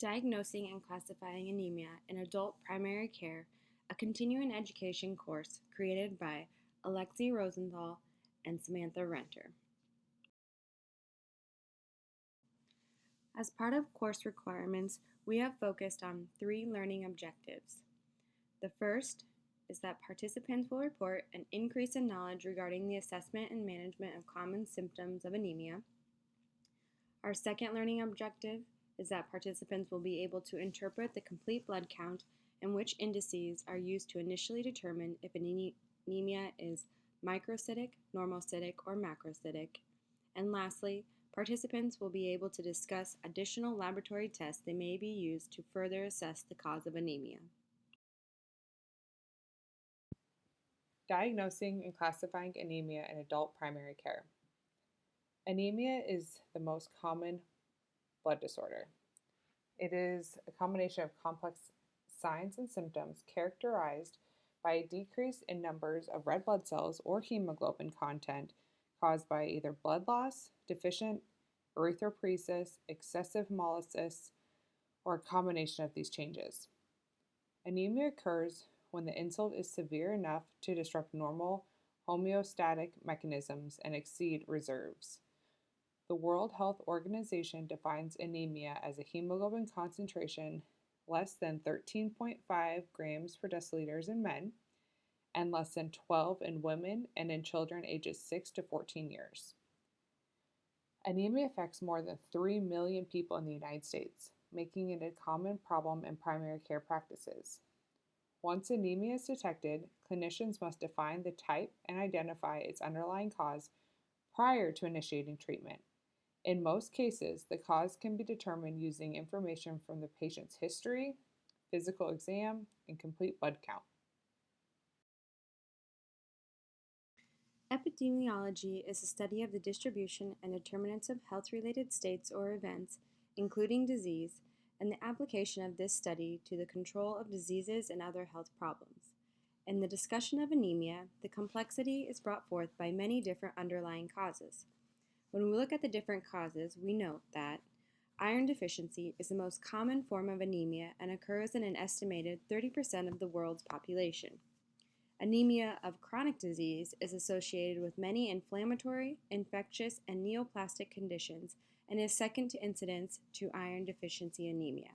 Diagnosing and Classifying Anemia in Adult Primary Care, a continuing education course created by Alexi Rosenthal and Samantha Renter. As part of course requirements, we have focused on 3 learning objectives. The first is that participants will report an increase in knowledge regarding the assessment and management of common symptoms of anemia. Our second learning objective is that participants will be able to interpret the complete blood count and which indices are used to initially determine if anemia is microcytic, normocytic, or macrocytic. And lastly, participants will be able to discuss additional laboratory tests that may be used to further assess the cause of anemia. Diagnosing and classifying anemia in adult primary care. Anemia is the most common blood disorder. It is a combination of complex signs and symptoms characterized by a decrease in numbers of red blood cells or hemoglobin content caused by either blood loss, deficient erythropoiesis, excessive hemolysis, or a combination of these changes. Anemia occurs when the insult is severe enough to disrupt normal homeostatic mechanisms and exceed reserves. The World Health Organization defines anemia as a hemoglobin concentration less than 13.5 grams per deciliters in men and less than 12 in women and in children ages 6 to 14 years. Anemia affects more than 3 million people in the United States, making it a common problem in primary care practices. Once anemia is detected, clinicians must define the type and identify its underlying cause prior to initiating treatment. In most cases, the cause can be determined using information from the patient's history, physical exam, and complete blood count. Epidemiology is the study of the distribution and determinants of health-related states or events, including disease, and the application of this study to the control of diseases and other health problems. In the discussion of anemia, the complexity is brought forth by many different underlying causes. When we look at the different causes, we note that iron deficiency is the most common form of anemia and occurs in an estimated 30% of the world's population. Anemia of chronic disease is associated with many inflammatory, infectious, and neoplastic conditions and is second to incidence to iron deficiency anemia.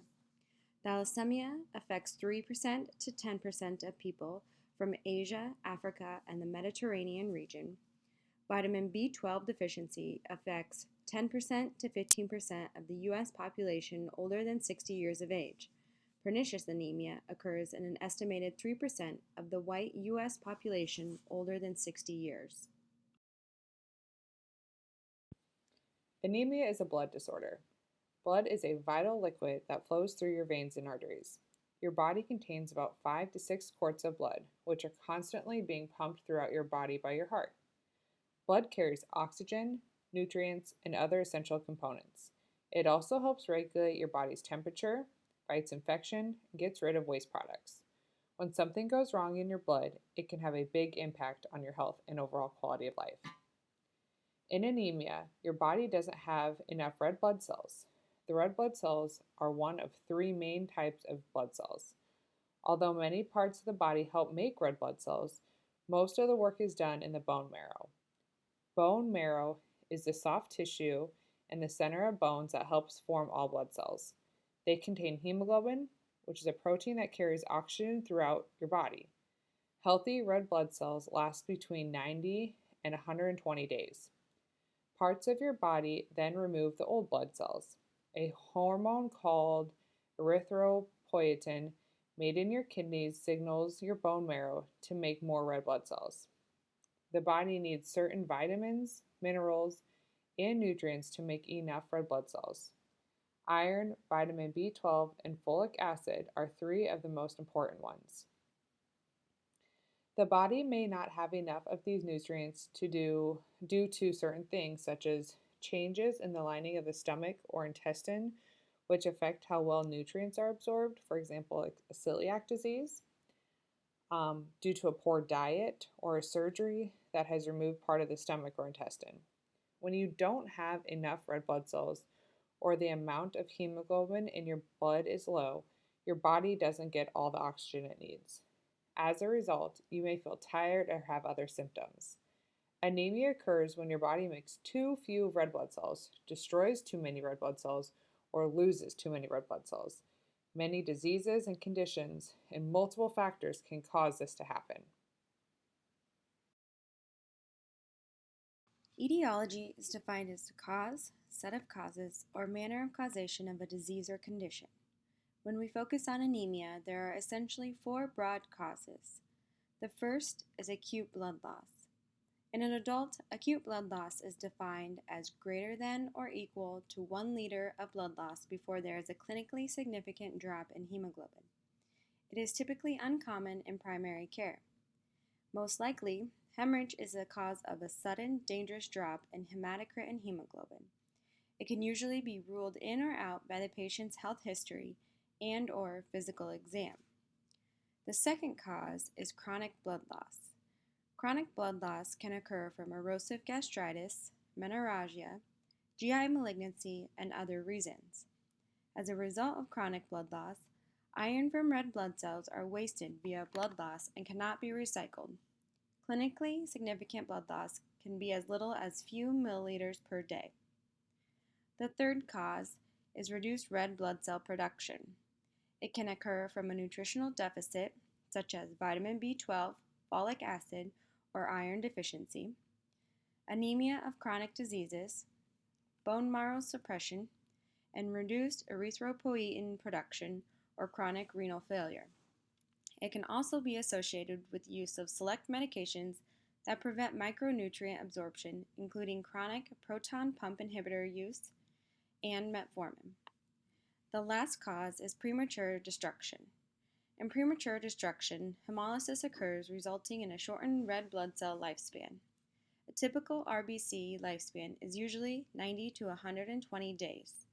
Thalassemia affects 3% to 10% of people from Asia, Africa, and the Mediterranean region. Vitamin B12 deficiency affects 10% to 15% of the U.S. population older than 60 years of age. Pernicious anemia occurs in an estimated 3% of the white U.S. population older than 60 years. Anemia is a blood disorder. Blood is a vital liquid that flows through your veins and arteries. Your body contains about 5 to 6 quarts of blood, which are constantly being pumped throughout your body by your heart. Blood carries oxygen, nutrients, and other essential components. It also helps regulate your body's temperature, fights infection, and gets rid of waste products. When something goes wrong in your blood, it can have a big impact on your health and overall quality of life. In anemia, your body doesn't have enough red blood cells. The red blood cells are one of 3 main types of blood cells. Although many parts of the body help make red blood cells, most of the work is done in the bone marrow. Bone marrow is the soft tissue in the center of bones that helps form all blood cells. They contain hemoglobin, which is a protein that carries oxygen throughout your body. Healthy red blood cells last between 90 and 120 days. Parts of your body then remove the old blood cells. A hormone called erythropoietin made in your kidneys signals your bone marrow to make more red blood cells. The body needs certain vitamins, minerals, and nutrients to make enough red blood cells. Iron, vitamin B12, and folic acid are 3 of the most important ones. The body may not have enough of these nutrients due to certain things such as changes in the lining of the stomach or intestine, which affect how well nutrients are absorbed, for example, like a celiac disease, due to a poor diet or a surgery that has removed part of the stomach or intestine. When you don't have enough red blood cells, or the amount of hemoglobin in your blood is low, your body doesn't get all the oxygen it needs. As a result, you may feel tired or have other symptoms. Anemia occurs when your body makes too few red blood cells, destroys too many red blood cells, or loses too many red blood cells. Many diseases and conditions and multiple factors can cause this to happen. Etiology is defined as the cause, set of causes, or manner of causation of a disease or condition. When we focus on anemia, there are essentially four broad causes. The first is acute blood loss. In an adult, acute blood loss is defined as greater than or equal to 1 liter of blood loss before there is a clinically significant drop in hemoglobin. It is typically uncommon in primary care. Most likely, hemorrhage is the cause of a sudden, dangerous drop in hematocrit and hemoglobin. It can usually be ruled in or out by the patient's health history and/or physical exam. The second cause is chronic blood loss. Chronic blood loss can occur from erosive gastritis, menorrhagia, GI malignancy, and other reasons. As a result of chronic blood loss, iron from red blood cells are wasted via blood loss and cannot be recycled. Clinically significant blood loss can be as little as few milliliters per day. The third cause is reduced red blood cell production. It can occur from a nutritional deficit, such as vitamin B12, folic acid, or iron deficiency, anemia of chronic diseases, bone marrow suppression, and reduced erythropoietin production or chronic renal failure. It can also be associated with use of select medications that prevent micronutrient absorption, including chronic proton pump inhibitor use and metformin. The last cause is premature destruction. In premature destruction, hemolysis occurs, resulting in a shortened red blood cell lifespan. A typical RBC lifespan is usually 90 to 120 days.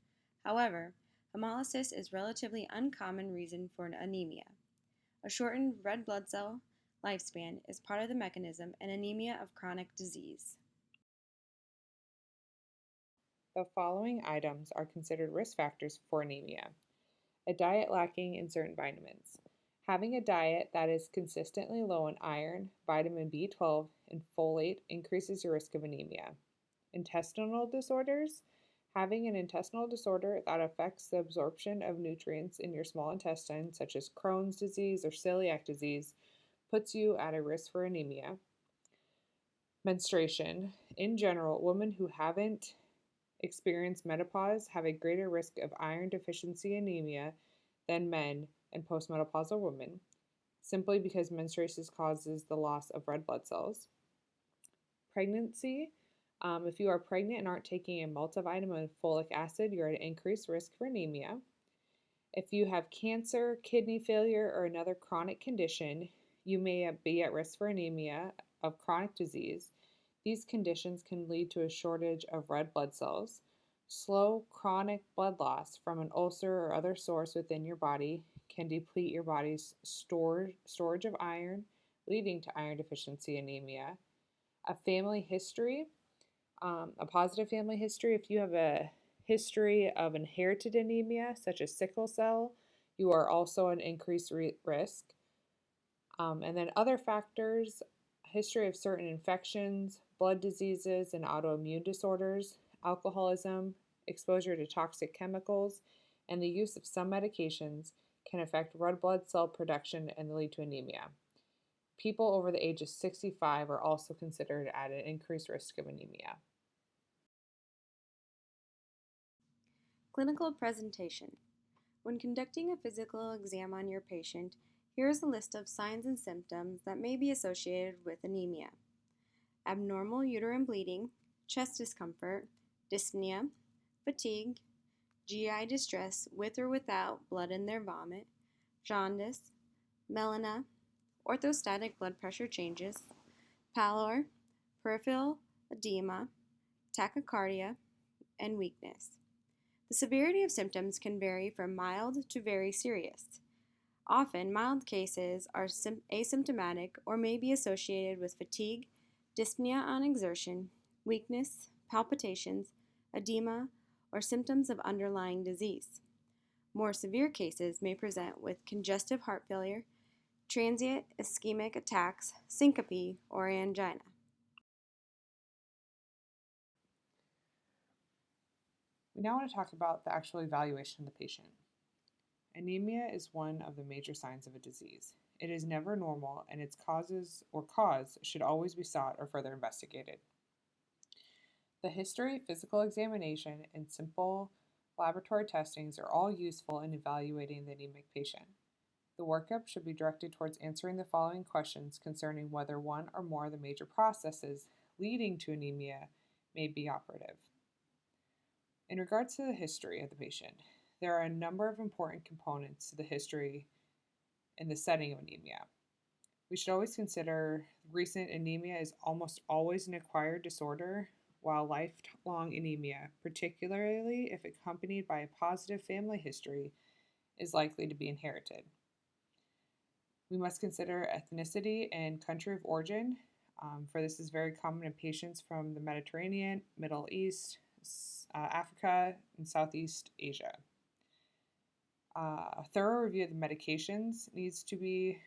However, hemolysis is a relatively uncommon reason for an anemia. A shortened red blood cell lifespan is part of the mechanism in anemia of chronic disease. The following items are considered risk factors for anemia. A diet lacking in certain vitamins. Having a diet that is consistently low in iron, vitamin B12, and folate increases your risk of anemia. Intestinal disorders. Having an intestinal disorder that affects the absorption of nutrients in your small intestine, such as Crohn's disease or celiac disease, puts you at a risk for anemia. Menstruation. In general, women who haven't experienced menopause have a greater risk of iron deficiency anemia than men and postmenopausal women, simply because menstruation causes the loss of red blood cells. Pregnancy. If you are pregnant and aren't taking a multivitamin and folic acid, you're at increased risk for anemia. If you have cancer, kidney failure, or another chronic condition, you may be at risk for anemia of chronic disease. These conditions can lead to a shortage of red blood cells. Slow chronic blood loss from an ulcer or other source within your body can deplete your body's storage of iron, leading to iron deficiency anemia. A family history, a positive family history. If you have a history of inherited anemia, such as sickle cell, you are also an increased risk. And then other factors, history of certain infections, blood diseases, and autoimmune disorders, alcoholism, exposure to toxic chemicals, and the use of some medications can affect red blood cell production and lead to anemia. People over the age of 65 are also considered at an increased risk of anemia. Clinical presentation. When conducting a physical exam on your patient, here is a list of signs and symptoms that may be associated with anemia: abnormal uterine bleeding, chest discomfort, dyspnea, fatigue, GI distress with or without blood in their vomit, jaundice, melena, orthostatic blood pressure changes, pallor, peripheral edema, tachycardia, and weakness. The severity of symptoms can vary from mild to very serious. Often, mild cases are asymptomatic or may be associated with fatigue, dyspnea on exertion, weakness, palpitations, edema, or symptoms of underlying disease. More severe cases may present with congestive heart failure, transient ischemic attacks, syncope, or angina. We now want to talk about the actual evaluation of the patient. Anemia is one of the major signs of a disease. It is never normal, and its causes or cause should always be sought or further investigated. The history, physical examination, and simple laboratory testings are all useful in evaluating the anemic patient. The workup should be directed towards answering the following questions concerning whether one or more of the major processes leading to anemia may be operative. In regards to the history of the patient, there are a number of important components to the history in the setting of anemia. We should always consider recent anemia is almost always an acquired disorder, while lifelong anemia, particularly if accompanied by a positive family history, is likely to be inherited. We must consider ethnicity and country of origin, for this is very common in patients from the Mediterranean, Middle East, Africa, and Southeast Asia. A thorough review of the medications needs to be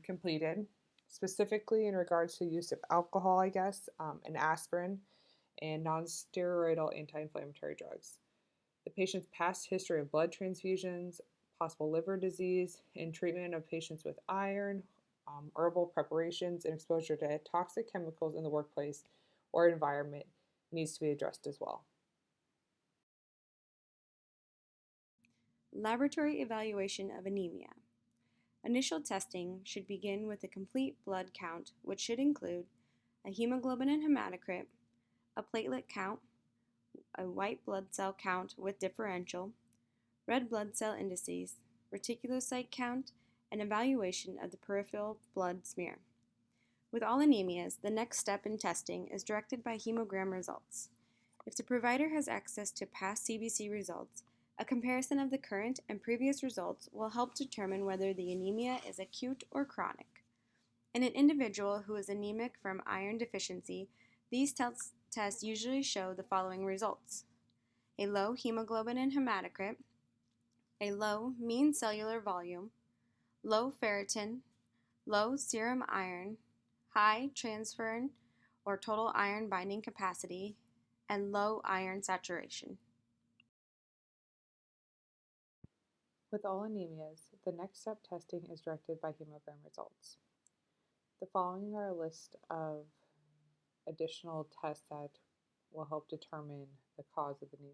completed, specifically in regards to use of alcohol, and aspirin, and non-steroidal anti-inflammatory drugs. The patient's past history of blood transfusions, possible liver disease, and treatment of patients with iron, herbal preparations, and exposure to toxic chemicals in the workplace or environment needs to be addressed as well. Laboratory evaluation of anemia. Initial testing should begin with a complete blood count, which should include a hemoglobin and hematocrit, a platelet count, a white blood cell count with differential, red blood cell indices, reticulocyte count, and evaluation of the peripheral blood smear. With all anemias, the next step in testing is directed by hemogram results. If the provider has access to past CBC results, a comparison of the current and previous results will help determine whether the anemia is acute or chronic. In an individual who is anemic from iron deficiency, these tests usually show the following results: a low hemoglobin and hematocrit, a low mean cellular volume, low ferritin, low serum iron, high transferrin or total iron binding capacity, and low iron saturation. With all anemias, the next step testing is directed by hemogram results. The following are a list of additional tests that will help determine the cause of anemia.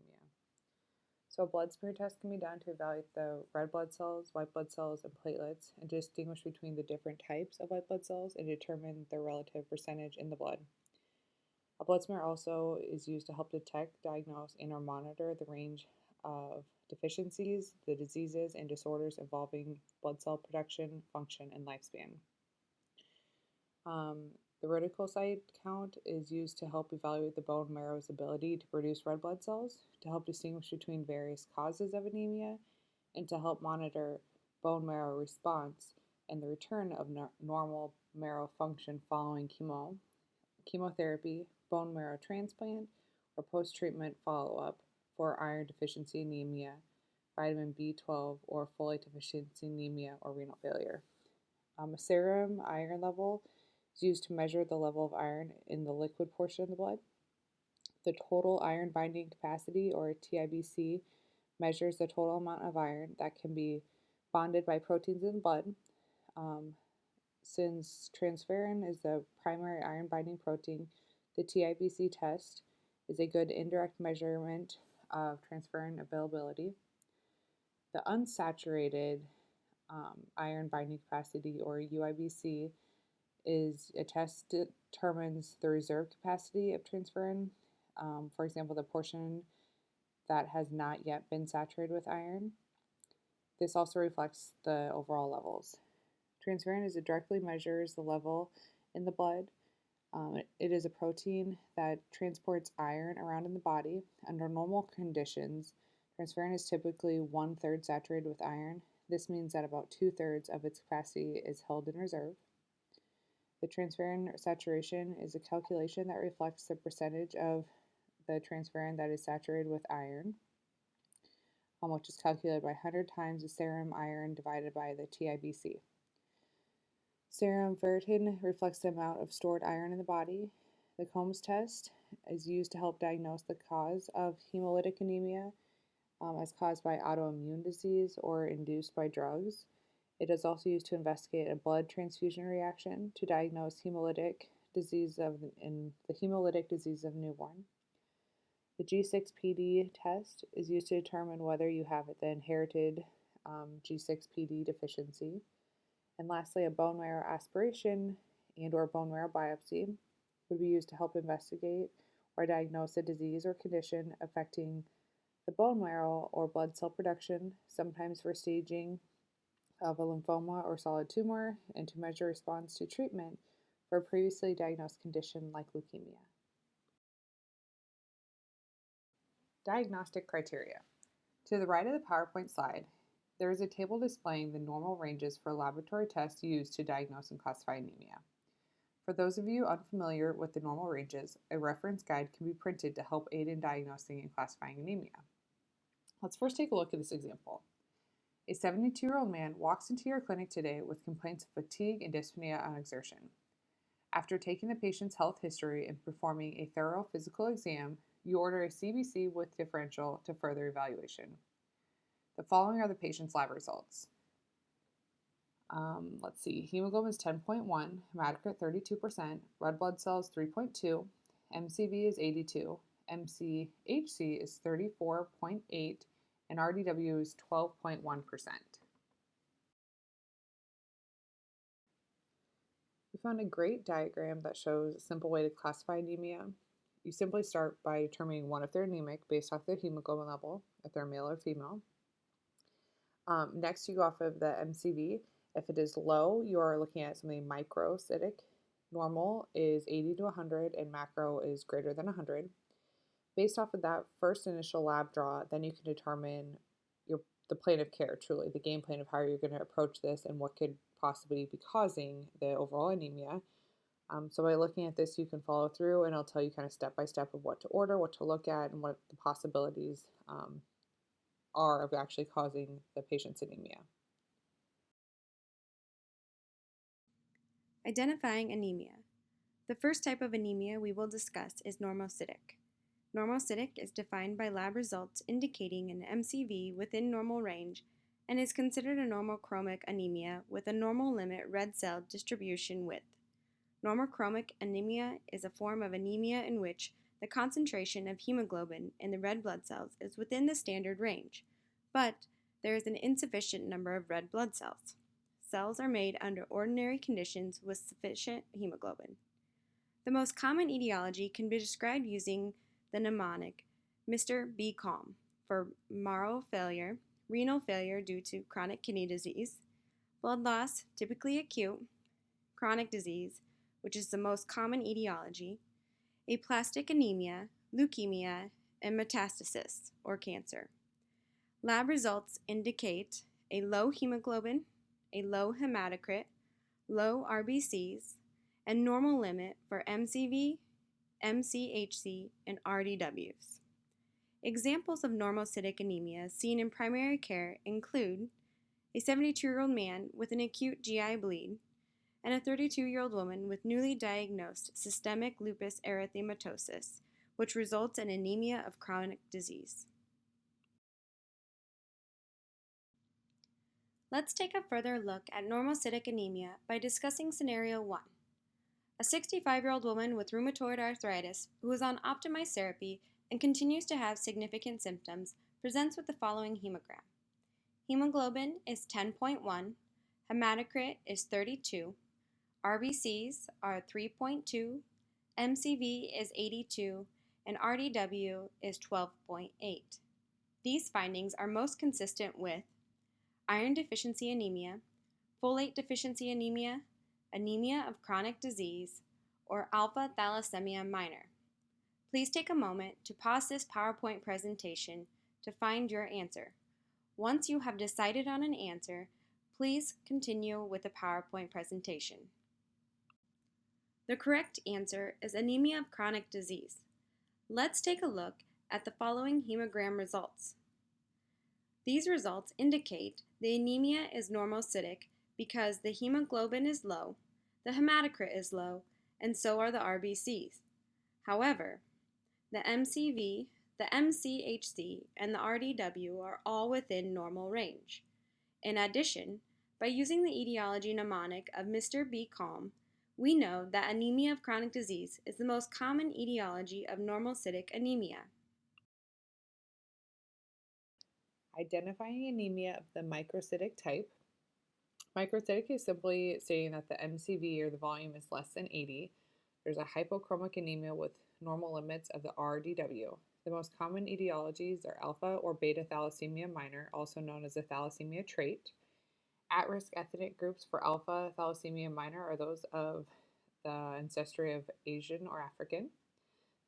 So a blood smear test can be done to evaluate the red blood cells, white blood cells, and platelets, and distinguish between the different types of white blood cells and determine their relative percentage in the blood. A blood smear also is used to help detect, diagnose, and or monitor the range of deficiencies, the diseases, and disorders involving blood cell production, function, and lifespan. The reticulocyte count is used to help evaluate the bone marrow's ability to produce red blood cells, to help distinguish between various causes of anemia, and to help monitor bone marrow response and the return of normal marrow function following chemotherapy, bone marrow transplant, or post-treatment follow-up for iron deficiency anemia, vitamin B12, or folate deficiency anemia or renal failure. A serum iron level is used to measure the level of iron in the liquid portion of the blood. The total iron binding capacity, or TIBC, measures the total amount of iron that can be bonded by proteins in the blood. Since transferrin is the primary iron binding protein, the TIBC test is a good indirect measurement of transferrin availability. The unsaturated iron binding capacity, or UIBC, is a test that determines the reserve capacity of transferrin. For example, the portion that has not yet been saturated with iron. This also reflects the overall levels. Transferrin is it directly measures the level in the blood. It is a protein that transports iron around in the body. Under normal conditions, transferrin is typically 1/3 saturated with iron. This means that about 2/3 of its capacity is held in reserve. The transferrin saturation is a calculation that reflects the percentage of the transferrin that is saturated with iron, which is calculated by 100 times the serum iron divided by the TIBC. Serum ferritin reflects the amount of stored iron in the body. The Combs test is used to help diagnose the cause of hemolytic anemia as caused by autoimmune disease or induced by drugs. It is also used to investigate a blood transfusion reaction to diagnose hemolytic disease of newborn. The G6PD test is used to determine whether you have the inherited G6PD deficiency. And lastly, a bone marrow aspiration and/or bone marrow biopsy would be used to help investigate or diagnose a disease or condition affecting the bone marrow or blood cell production, sometimes for staging of a lymphoma or solid tumor, and to measure response to treatment for a previously diagnosed condition like leukemia. Diagnostic criteria. To the right of the PowerPoint slide, there is a table displaying the normal ranges for laboratory tests used to diagnose and classify anemia. For those of you unfamiliar with the normal ranges, a reference guide can be printed to help aid in diagnosing and classifying anemia. Let's first take a look at this example. A 72-year-old man walks into your clinic today with complaints of fatigue and dyspnea on exertion. After taking the patient's health history and performing a thorough physical exam, you order a CBC with differential to further evaluation. The following are the patient's lab results. Let's see, hemoglobin is 10.1, hematocrit 32%, red blood cells 3.2, MCV is 82, MCHC is 34.8, and RDW is 12.1%. We found a great diagram that shows a simple way to classify anemia. You simply start by determining one if they're anemic based off their hemoglobin level, if they're male or female. Next, you go off of the MCV. If it is low, you are looking at something microcytic. Normal is 80 to 100, and macro is greater than 100. Based off of that first initial lab draw, then you can determine the plan of care, truly, the game plan of how you're going to approach this and what could possibly be causing the overall anemia. So by looking at this, you can follow through, and I'll tell you kind of step by step of what to order, what to look at, and what the possibilities are of actually causing the patient's anemia. Identifying anemia. The first type of anemia we will discuss is normocytic. Normocytic is defined by lab results indicating an MCV within normal range and is considered a normochromic anemia with a normal limit red cell distribution width. Normochromic anemia is a form of anemia in which the concentration of hemoglobin in the red blood cells is within the standard range, but there is an insufficient number of red blood cells. Cells are made under ordinary conditions with sufficient hemoglobin. The most common etiology can be described using the mnemonic Mr. Be Calm for marrow failure, renal failure due to chronic kidney disease, blood loss, typically acute, chronic disease, which is the most common etiology, aplastic anemia, leukemia, and metastasis, or cancer. Lab results indicate a low hemoglobin, a low hematocrit, low RBCs, and normal limit for MCV, MCHC, and RDWs. Examples of normocytic anemia seen in primary care include a 72-year-old man with an acute GI bleed and a 32-year-old woman with newly diagnosed systemic lupus erythematosus, which results in anemia of chronic disease. Let's take a further look at normocytic anemia by discussing scenario 1. A 65-year-old woman with rheumatoid arthritis who is on optimized therapy and continues to have significant symptoms presents with the following hemogram. Hemoglobin is 10.1, hematocrit is 32, RBCs are 3.2, MCV is 82, and RDW is 12.8. These findings are most consistent with iron deficiency anemia, folate deficiency anemia, anemia of chronic disease, or alpha thalassemia minor. Please take a moment to pause this PowerPoint presentation to find your answer. Once you have decided on an answer, please continue with the PowerPoint presentation. The correct answer is anemia of chronic disease. Let's take a look at the following hemogram results. These results indicate the anemia is normocytic because the hemoglobin is low, the hematocrit is low, and so are the RBCs. However, the MCV, the MCHC, and the RDW are all within normal range. In addition, by using the etiology mnemonic of Mr. B. Calm, we know that anemia of chronic disease is the most common etiology of normocytic anemia. Identifying anemia of the microcytic type. Microcytic is simply stating that the MCV, or the volume, is less than 80. There's a hypochromic anemia with normal limits of the RDW. The most common etiologies are alpha or beta thalassemia minor, also known as a thalassemia trait. At-risk ethnic groups for alpha thalassemia minor are those of the ancestry of Asian or African.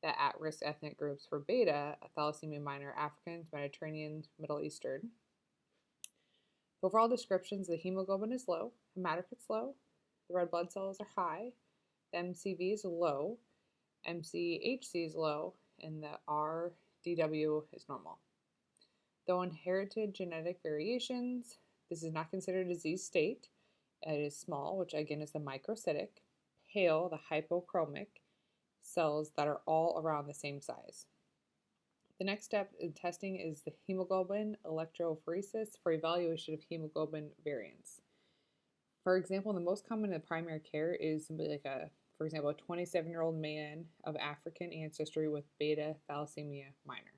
The at-risk ethnic groups for beta thalassemia minor are Africans, Mediterranean, Middle Eastern. Overall descriptions: the hemoglobin is low, hematocrit's low, the red blood cells are high, the MCV is low, MCHC is low, and the RDW is normal. Though inherited genetic variations, this is not considered a disease state. It is small, which again is the microcytic, pale, the hypochromic cells that are all around the same size. The next step in testing is the hemoglobin electrophoresis for evaluation of hemoglobin variance. For example, the most common in primary care is simply for example, a 27-year-old man of African ancestry with beta thalassemia minor.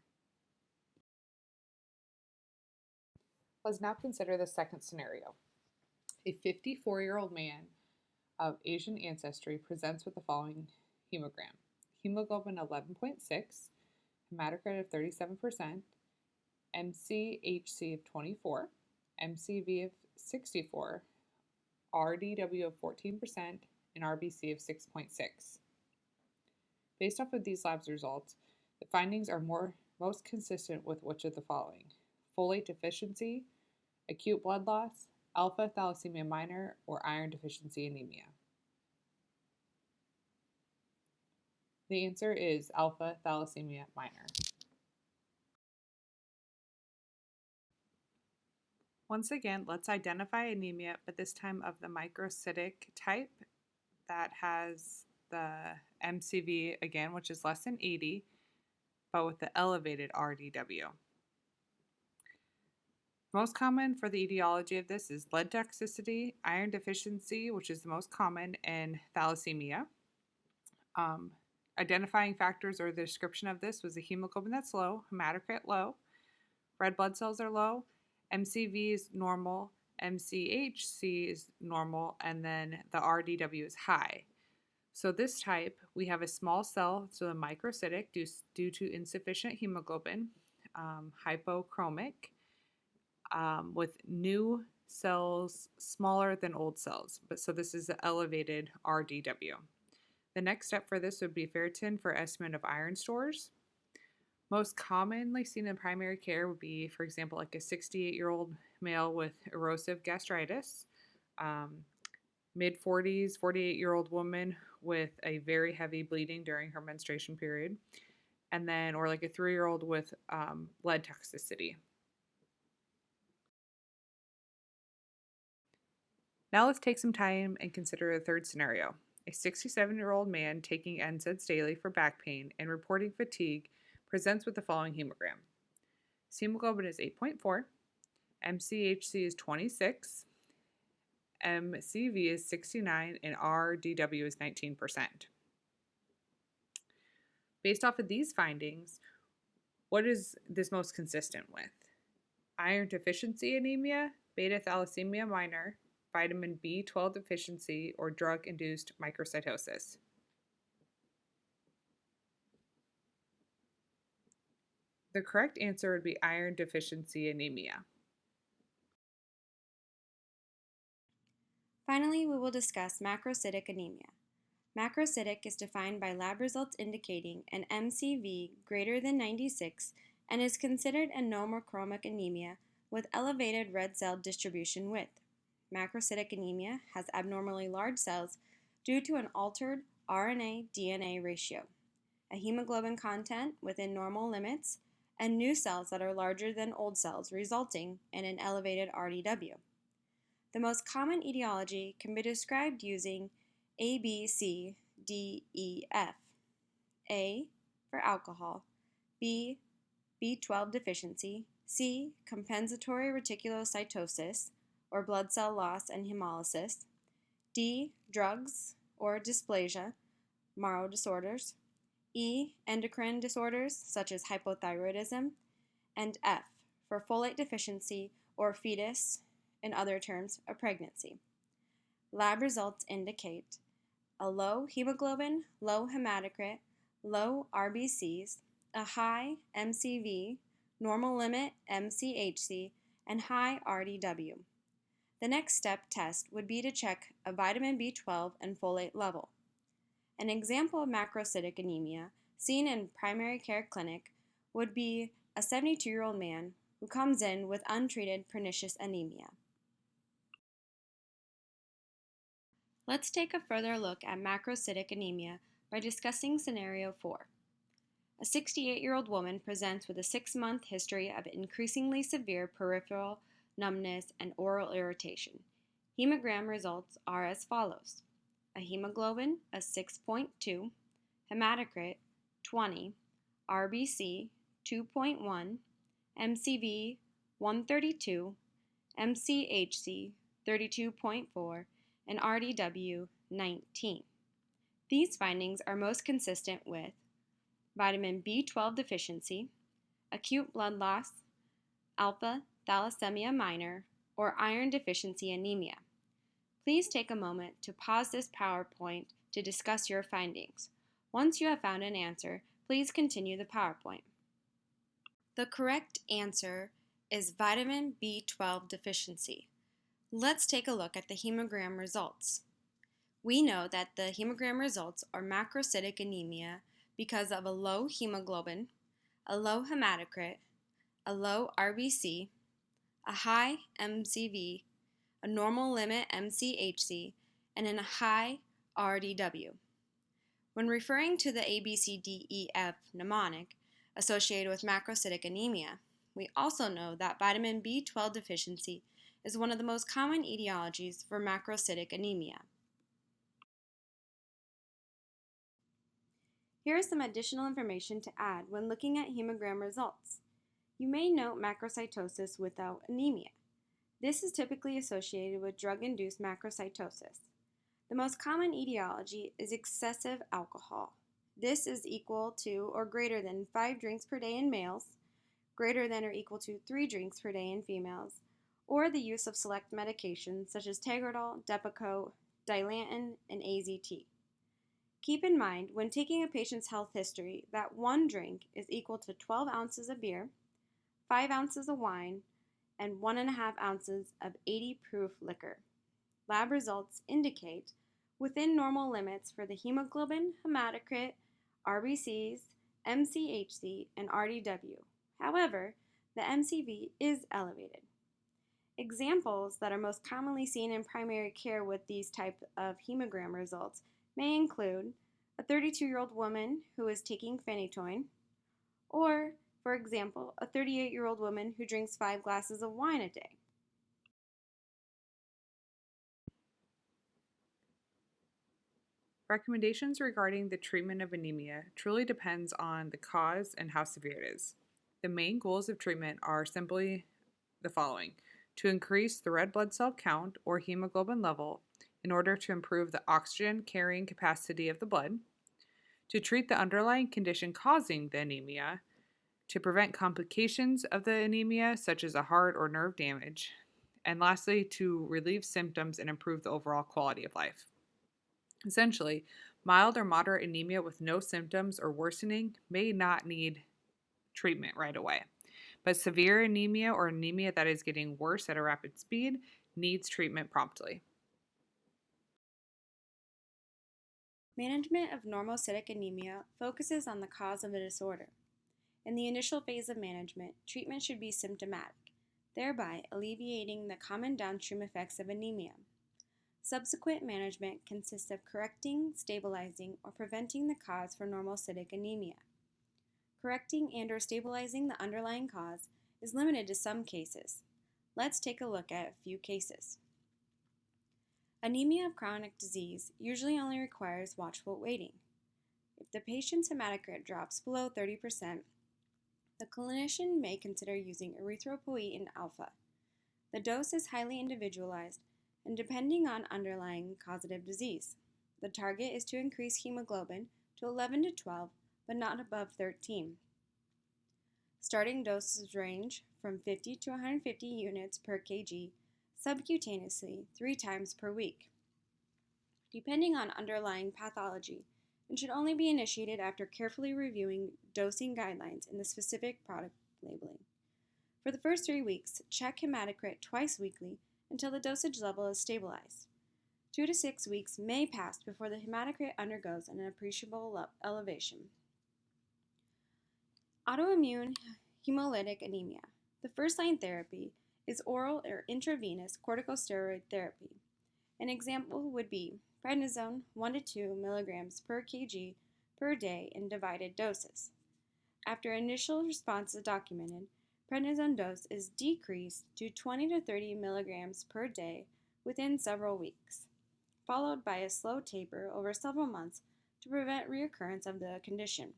Let's now consider the second scenario. A 54-year-old man of Asian ancestry presents with the following hemogram: hemoglobin 11.6, hematocrit of 37%, MCHC of 24, MCV of 64, RDW of 14%, and RBC of 6.6. Based off of these labs results, the findings are most consistent with which of the following: folate deficiency, acute blood loss, alpha thalassemia minor, or iron deficiency anemia. The answer is alpha thalassemia minor. Once again, let's identify anemia, but this time of the microcytic type that has the MCV again, which is less than 80, but with the elevated RDW. Most common for the etiology of this is lead toxicity, iron deficiency, which is the most common, and thalassemia. Identifying factors or the description of this was a hemoglobin that's low, hematocrit low, red blood cells are low, MCV is normal, MCHC is normal, and then the RDW is high. So this type, we have a small cell, so a microcytic due to insufficient hemoglobin, hypochromic, with new cells smaller than old cells. But so this is the elevated RDW. The next step for this would be ferritin for estimate of iron stores. Most commonly seen in primary care would be, for example, like a 68-year-old male with erosive gastritis, mid-40s, 48-year-old woman with a very heavy bleeding during her menstruation period, and then, or like a 3-year-old with lead toxicity. Now let's take some time and consider a third scenario. A 67-year-old man taking NSAIDs daily for back pain and reporting fatigue presents with the following hemogram. His hemoglobin is 8.4, MCHC is 26, MCV is 69, and RDW is 19%. Based off of these findings, what is this most consistent with? Iron deficiency anemia, beta thalassemia minor, vitamin B12 deficiency, or drug-induced microcytosis? The correct answer would be iron deficiency anemia. Finally, we will discuss macrocytic anemia. Macrocytic is defined by lab results indicating an MCV greater than 96 and is considered a normochromic anemia with elevated red cell distribution width. Macrocytic anemia has abnormally large cells due to an altered RNA-DNA ratio. a hemoglobin content within normal limits, and new cells that are larger than old cells, resulting in an elevated RDW. The most common etiology can be described using A, B, C, D, E, F. A for alcohol, B, B12 deficiency, C, compensatory reticulocytosis, or blood cell loss and hemolysis, D, drugs or dysplasia, marrow disorders, E, endocrine disorders such as hypothyroidism, and F, for folate deficiency or fetus, in other terms, a pregnancy. Lab results indicate a low hemoglobin, low hematocrit, low RBCs, a high MCV, normal limit MCHC, and high RDW. The next step test would be to check a vitamin B12 and folate level. An example of macrocytic anemia seen in primary care clinic would be a 72-year-old man who comes in with untreated pernicious anemia. Let's take a further look at macrocytic anemia by discussing scenario 4. A 68-year-old woman presents with a 6-month history of increasingly severe peripheral numbness and oral irritation. Hemogram results are as follows: a hemoglobin of 6.2, hematocrit 20, RBC 2.1, MCV 132, MCHC 32.4, and RDW 19. These findings are most consistent with vitamin B12 deficiency, acute blood loss, alpha thalassemia minor, or iron deficiency anemia. Please take a moment to pause this PowerPoint to discuss your findings. Once you have found an answer, please continue the PowerPoint. The correct answer is vitamin B12 deficiency. Let's take a look at the hemogram results. We know that the hemogram results are macrocytic anemia because of a low hemoglobin, a low hematocrit, a low RBC, a high MCV, a normal limit MCHC, and a high RDW. When referring to the ABCDEF mnemonic associated with macrocytic anemia, we also know that vitamin B12 deficiency is one of the most common etiologies for macrocytic anemia. Here is some additional information to add when looking at hemogram results. You may note macrocytosis without anemia. This is typically associated with drug-induced macrocytosis. The most common etiology is excessive alcohol. This is equal to or greater than 5 drinks per day in males, greater than or equal to 3 drinks per day in females, or the use of select medications such as Tegretol, Depakote, Dilantin, and AZT. Keep in mind when taking a patient's health history that 1 drink is equal to 12 ounces of beer, 5 ounces of wine, and 1.5 ounces of 80 proof liquor. Lab results indicate within normal limits for the hemoglobin, hematocrit, RBCs, MCHC, and RDW. However, the MCV is elevated. Examples that are most commonly seen in primary care with these type of hemogram results may include a 32-year-old woman who is taking phenytoin, or, for example, a 38-year-old woman who drinks 5 glasses of wine a day. Recommendations regarding the treatment of anemia truly depends on the cause and how severe it is. The main goals of treatment are simply the following: to increase the red blood cell count or hemoglobin level in order to improve the oxygen carrying capacity of the blood, to treat the underlying condition causing the anemia, to prevent complications of the anemia such as a heart or nerve damage, and lastly, to relieve symptoms and improve the overall quality of life. Essentially, mild or moderate anemia with no symptoms or worsening may not need treatment right away, but severe anemia or anemia that is getting worse at a rapid speed needs treatment promptly. Management of normocytic anemia focuses on the cause of the disorder. In the initial phase of management, treatment should be symptomatic, thereby alleviating the common downstream effects of anemia. Subsequent management consists of correcting, stabilizing, or preventing the cause for normocytic anemia. Correcting and/or stabilizing the underlying cause is limited to some cases. Let's take a look at a few cases. Anemia of chronic disease usually only requires watchful waiting. If the patient's hematocrit drops below 30%, the clinician may consider using erythropoietin alpha. The dose is highly individualized and depending on underlying causative disease. The target is to increase hemoglobin to 11 to 12, but not above 13. Starting doses range from 50 to 150 units per kg subcutaneously 3 times per week. Depending on underlying pathology, and should only be initiated after carefully reviewing dosing guidelines and the specific product labeling. For the first 3 weeks, check hematocrit twice weekly until the dosage level is stabilized. 2 to 6 weeks may pass before the hematocrit undergoes an appreciable elevation. Autoimmune hemolytic anemia. The first-line therapy is oral or intravenous corticosteroid therapy. An example would be prednisone 1 to 2 milligrams per kg per day in divided doses. After initial response is documented, prednisone dose is decreased to 20 to 30 milligrams per day within several weeks, followed by a slow taper over several months to prevent reoccurrence of the condition.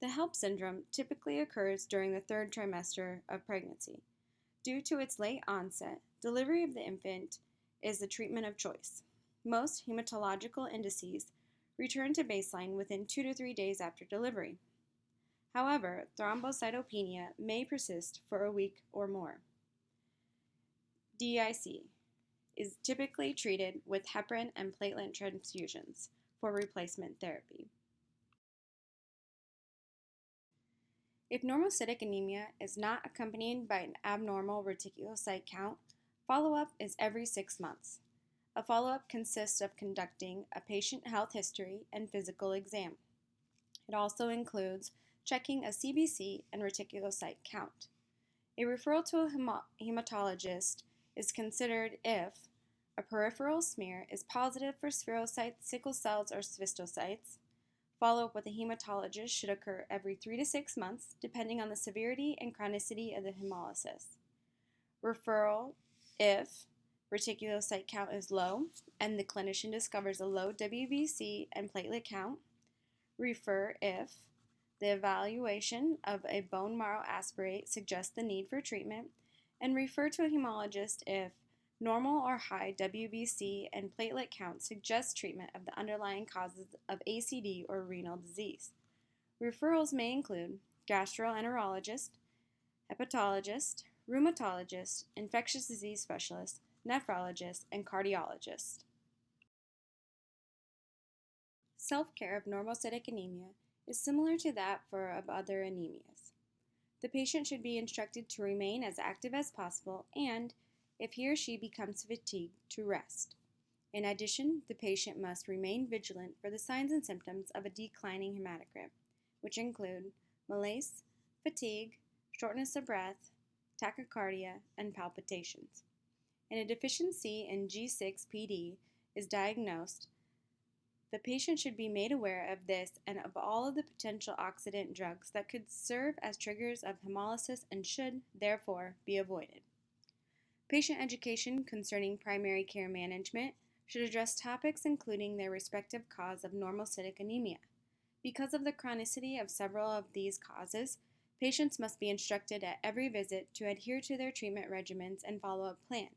The HELP syndrome typically occurs during the 3rd trimester of pregnancy. Due to its late onset, delivery of the infant is the treatment of choice. Most hematological indices return to baseline within 2 to 3 days after delivery. However, thrombocytopenia may persist for a week or more. DIC is typically treated with heparin and platelet transfusions for replacement therapy. If normocytic anemia is not accompanied by an abnormal reticulocyte count, follow-up is every 6 months. A follow-up consists of conducting a patient health history and physical exam. It also includes checking a CBC and reticulocyte count. A referral to a hematologist is considered if a peripheral smear is positive for spherocytes, sickle cells, or sphistoscytes. Follow-up with a hematologist should occur every 3 to 6 months, depending on the severity and chronicity of the hemolysis. Referral if reticulocyte count is low and the clinician discovers a low WBC and platelet count. Refer if the evaluation of a bone marrow aspirate suggests the need for treatment, and refer to a hemologist if normal or high WBC and platelet count suggest treatment of the underlying causes of ACD or renal disease. Referrals may include gastroenterologist, hepatologist, rheumatologist, infectious disease specialist, nephrologist, and cardiologist. Self-care of normocytic anemia is similar to that for other anemias. The patient should be instructed to remain as active as possible and, if he or she becomes fatigued, to rest. In addition, the patient must remain vigilant for the signs and symptoms of a declining hematocrit, which include malaise, fatigue, shortness of breath, tachycardia, and palpitations. And a deficiency in G6PD is diagnosed. The patient should be made aware of this and of all of the potential oxidant drugs that could serve as triggers of hemolysis and should, therefore, be avoided. Patient education concerning primary care management should address topics including their respective cause of normocytic anemia. Because of the chronicity of several of these causes, patients must be instructed at every visit to adhere to their treatment regimens and follow-up plan,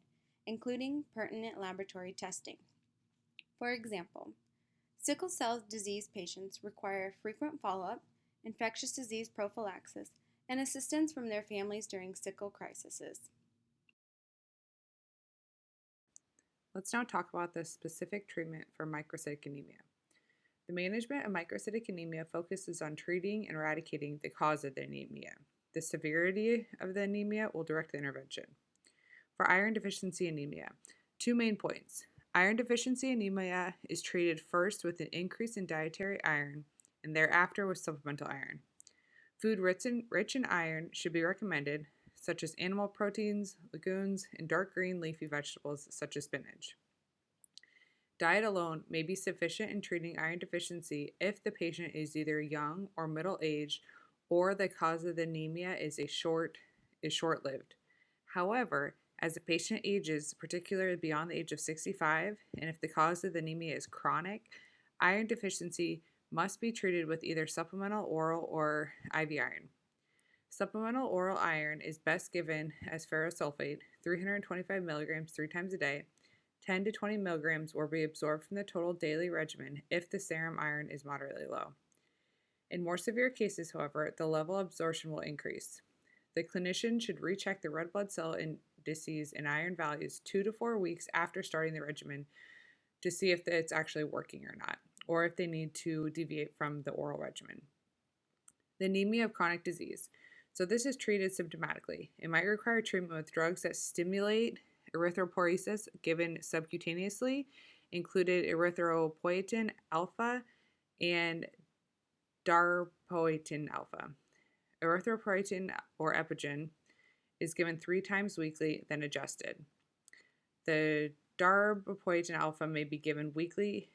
including pertinent laboratory testing. For example, sickle cell disease patients require frequent follow-up, infectious disease prophylaxis, and assistance from their families during sickle crises. Let's now talk about the specific treatment for microcytic anemia. The management of microcytic anemia focuses on treating and eradicating the cause of the anemia. The severity of the anemia will direct the intervention. For iron deficiency anemia, 2 main points. Iron deficiency anemia is treated first with an increase in dietary iron and thereafter with supplemental iron. Food rich in iron should be recommended, such as animal proteins, legumes, and dark green leafy vegetables such as spinach. Diet alone may be sufficient in treating iron deficiency if the patient is either young or middle aged or the cause of the anemia is short-lived. However, as the patient ages, particularly beyond the age of 65, and if the cause of the anemia is chronic, iron deficiency must be treated with either supplemental oral or IV iron. Supplemental oral iron is best given as ferrous sulfate, 325 milligrams 3 times a day. 10 to 20 milligrams will be absorbed from the total daily regimen if the serum iron is moderately low. In more severe cases, however, the level of absorption will increase. The clinician should recheck the red blood cell indices and iron values 2 to 4 weeks after starting the regimen to see if it's actually working or not, or if they need to deviate from the oral regimen. The anemia of chronic disease. So this is treated symptomatically. It might require treatment with drugs that stimulate erythropoiesis given subcutaneously, included erythropoietin alpha and darbepoetin alpha. Erythropoietin or Epigen is given 3 times weekly, then adjusted. The darbepoetin alpha may be given weekly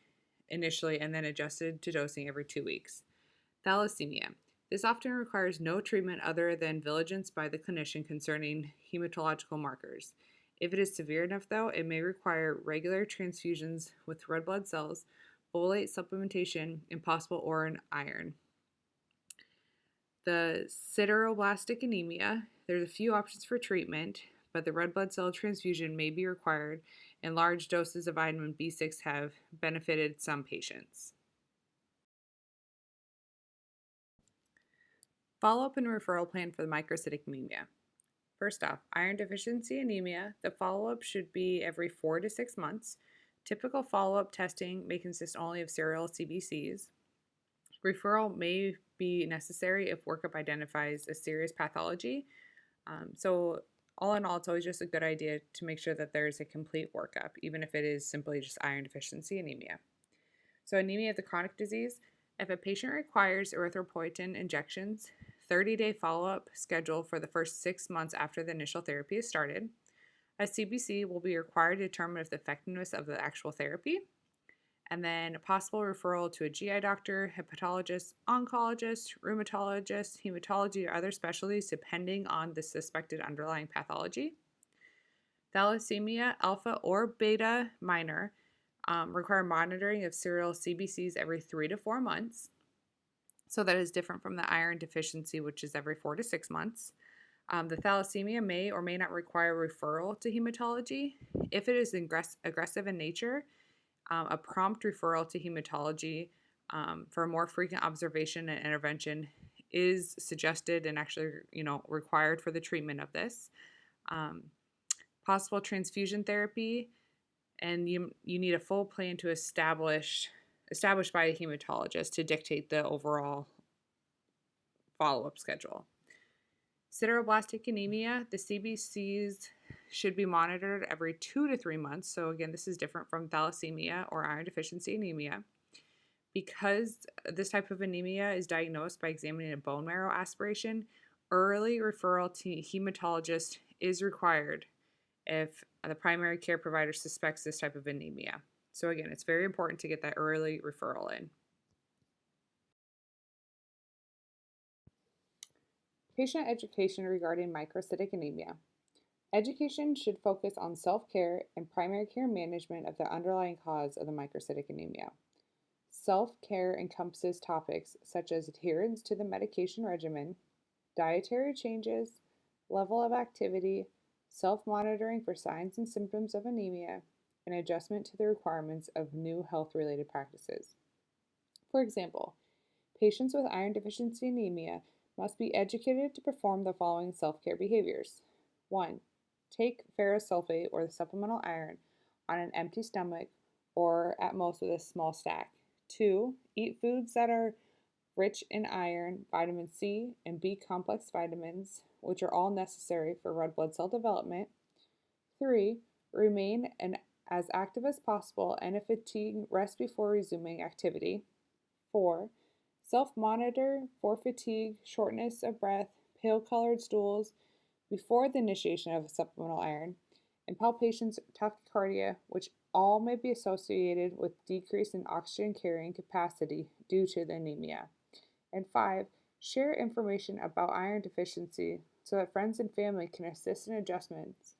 initially and then adjusted to dosing every 2 weeks. Thalassemia. This often requires no treatment other than vigilance by the clinician concerning hematological markers. If it is severe enough, though, it may require regular transfusions with red blood cells, folate supplementation, and possible oral iron. The sideroblastic anemia, there's a few options for treatment, but the red blood cell transfusion may be required, and large doses of vitamin B6 have benefited some patients. Follow-up and referral plan for the microcytic anemia. First off, iron deficiency anemia. The follow-up should be every 4 to 6 months. Typical follow-up testing may consist only of serial CBCs. Referral may be necessary if workup identifies a serious pathology. So all in all, it's always just a good idea to make sure that there's a complete workup, even if it is simply just iron deficiency anemia. So anemia of the chronic disease. If a patient requires erythropoietin injections, 30-day follow-up schedule for the first 6 months after the initial therapy is started. A CBC will be required to determine if the effectiveness of the actual therapy, and then a possible referral to a GI doctor, hepatologist, oncologist, rheumatologist, hematology, or other specialties depending on the suspected underlying pathology. Thalassemia, alpha or beta minor, require monitoring of serial CBCs every 3 to 4 months. So that is different from the iron deficiency, which is every 4 to 6 months. The thalassemia may or may not require referral to hematology. If it is aggressive in nature, a prompt referral to hematology for more frequent observation and intervention is suggested and actually, required for the treatment of this. Possible transfusion therapy, and you need a full plan to established by a hematologist to dictate the overall follow-up schedule. Sideroblastic anemia, the CBCs should be monitored every 2 to 3 months. So again, this is different from thalassemia or iron deficiency anemia. Because this type of anemia is diagnosed by examining a bone marrow aspiration, early referral to hematologist is required if the primary care provider suspects this type of anemia. So again, it's very important to get that early referral in. Patient education regarding microcytic anemia. Education should focus on self-care and primary care management of the underlying cause of the microcytic anemia. Self-care encompasses topics such as adherence to the medication regimen, dietary changes, level of activity, self-monitoring for signs and symptoms of anemia, and adjustment to the requirements of new health-related practices. For example, patients with iron deficiency anemia must be educated to perform the following self-care behaviors. 1. Take ferrous sulfate or the supplemental iron on an empty stomach or at most with a small stack. 2. Eat foods that are rich in iron, vitamin C, and B complex vitamins, which are all necessary for red blood cell development. 3. Remain as active as possible and if fatigued, rest before resuming activity. 4. Self-monitor for fatigue, shortness of breath, pale-colored stools before the initiation of supplemental iron, and palpations tachycardia, which All may be associated with decrease in oxygen carrying capacity due to the anemia. And 5, share information about iron deficiency so that friends and family can assist in adjustments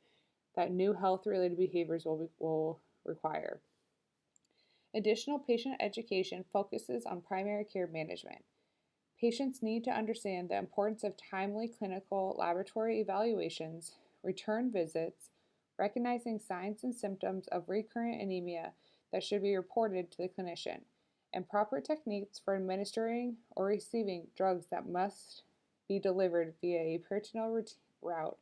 that new health related behaviors will require. Additional patient education focuses on primary care management. Patients need to understand the importance of timely clinical laboratory evaluations, return visits, recognizing signs and symptoms of recurrent anemia that should be reported to the clinician, and proper techniques for administering or receiving drugs that must be delivered via a peritoneal route,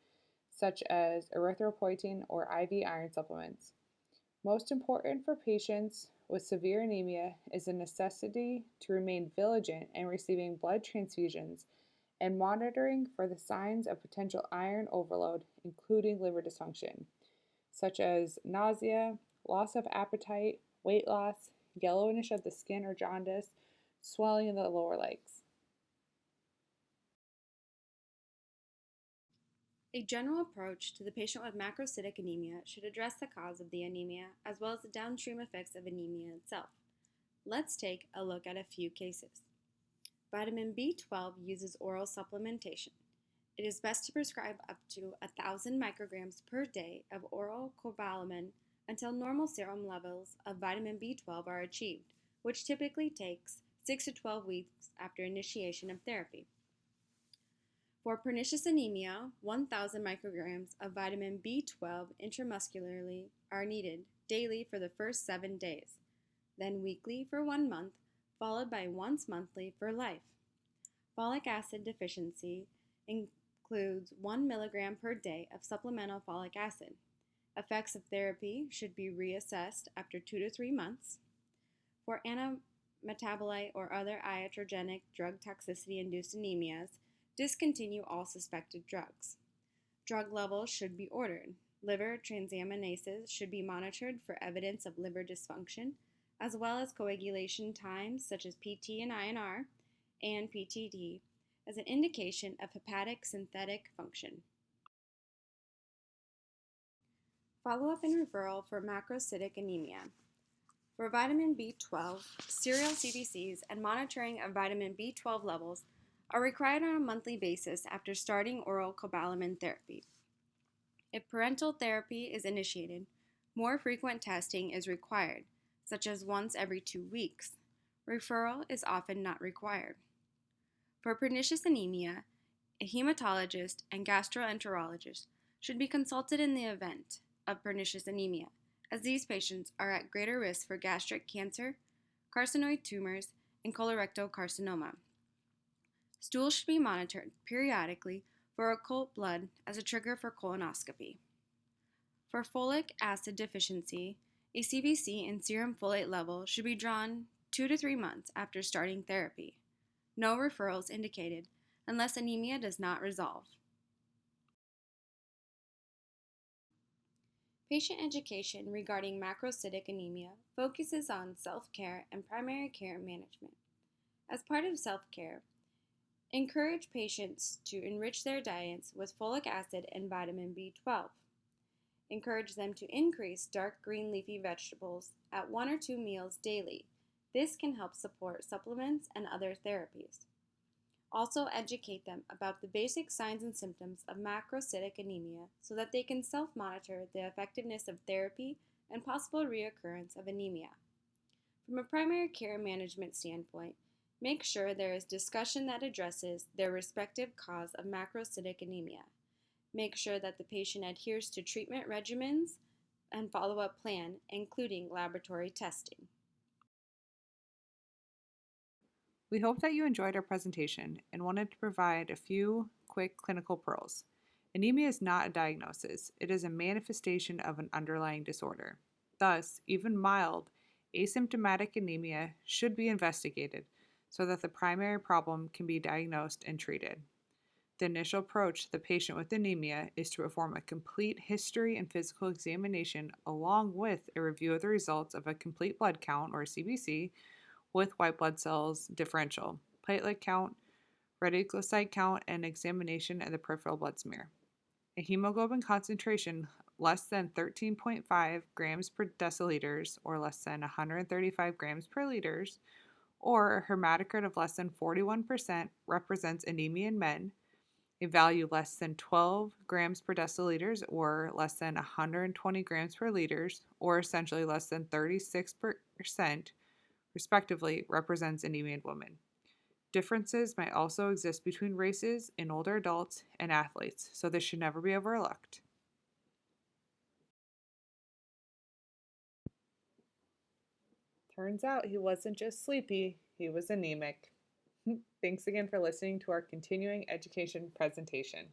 such as erythropoietin or IV iron supplements. Most important for patients with severe anemia is the necessity to remain vigilant in receiving blood transfusions and monitoring for the signs of potential iron overload, including liver dysfunction, such as nausea, loss of appetite, weight loss, yellowish of the skin or jaundice, swelling in the lower legs. A general approach to the patient with macrocytic anemia should address the cause of the anemia as well as the downstream effects of anemia itself. Let's take a look at a few cases. Vitamin B12 uses oral supplementation. It is best to prescribe up to 1,000 micrograms per day of oral cobalamin until normal serum levels of vitamin B12 are achieved, which typically takes 6 to 12 weeks after initiation of therapy. For pernicious anemia, 1,000 micrograms of vitamin B12 intramuscularly are needed daily for the first 7 days, then weekly for 1 month, followed by once monthly for life. Folic acid deficiency includes 1 milligram per day of supplemental folic acid. Effects of therapy should be reassessed after 2 to 3 months. For antimetabolite or other iatrogenic drug toxicity induced anemias, discontinue all suspected drugs. Drug levels should be ordered. Liver transaminases should be monitored for evidence of liver dysfunction, as well as coagulation times such as PT and INR and PTD as an indication of hepatic synthetic function. Follow-up and referral for macrocytic anemia. For vitamin B12, serial CBCs and monitoring of vitamin B12 levels are required on a monthly basis after starting oral cobalamin therapy. If parenteral therapy is initiated, more frequent testing is required, such as once every 2 weeks. Referral is often not required. For pernicious anemia, a hematologist and gastroenterologist should be consulted in the event of pernicious anemia, as these patients are at greater risk for gastric cancer, carcinoid tumors, and colorectal carcinoma. Stool should be monitored periodically for occult blood as a trigger for colonoscopy. For folic acid deficiency, a CBC and serum folate level should be drawn 2 to 3 months after starting therapy. No referrals indicated unless anemia does not resolve. Patient education regarding macrocytic anemia focuses on self-care and primary care management. As part of self-care, encourage patients to enrich their diets with folic acid and vitamin B12. Encourage them to increase dark green leafy vegetables at 1 or 2 meals daily. This can help support supplements and other therapies. Also educate them about the basic signs and symptoms of macrocytic anemia so that they can self-monitor the effectiveness of therapy and possible reoccurrence of anemia. From a primary care management standpoint, make sure there is discussion that addresses their respective cause of macrocytic anemia. Make sure that the patient adheres to treatment regimens and follow-up plan, including laboratory testing. We hope that you enjoyed our presentation and wanted to provide a few quick clinical pearls. Anemia is not a diagnosis, it is a manifestation of an underlying disorder. Thus, even mild, asymptomatic anemia should be investigated so that the primary problem can be diagnosed and treated. The initial approach to the patient with anemia is to perform a complete history and physical examination along with a review of the results of a complete blood count or CBC with white blood cells differential, platelet count, reticulocyte count, and examination of the peripheral blood smear. A hemoglobin concentration less than 13.5 grams per deciliters or less than 135 grams per liters, or a hematocrit of less than 41% represents anemia in men. A value less than 12 grams per deciliters or less than 120 grams per liters, or essentially less than 36%, respectively, represents anemia in women. Differences might also exist between races in older adults and athletes, so this should never be overlooked. Turns out he wasn't just sleepy, he was anemic. Thanks again for listening to our continuing education presentation.